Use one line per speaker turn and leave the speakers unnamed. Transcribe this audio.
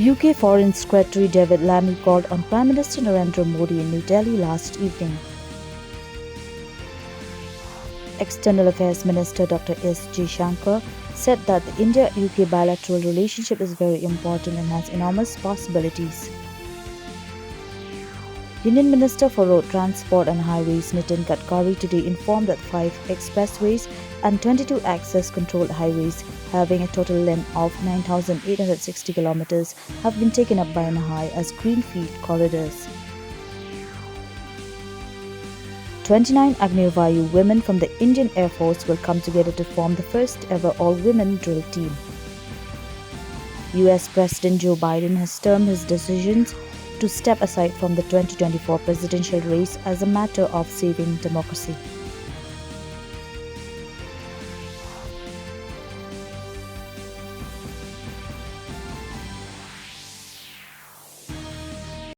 UK Foreign Secretary David Lammy called on Prime Minister Narendra Modi in New Delhi last evening. External Affairs Minister Dr. S. Jaishankar said that the India-UK bilateral relationship is very important and has enormous possibilities. Union Minister for Road Transport and Highways Nitin Gadkari today informed that 5 expressways and 22 access-controlled highways having a total length of 9,860 kilometers have been taken up by NHAI as greenfield corridors. 29 Agnivayu women from the Indian Air Force will come together to form the first ever all-women drill team. US President Joe Biden has termed his decisions to step aside from the 2024 presidential race as a matter of saving democracy.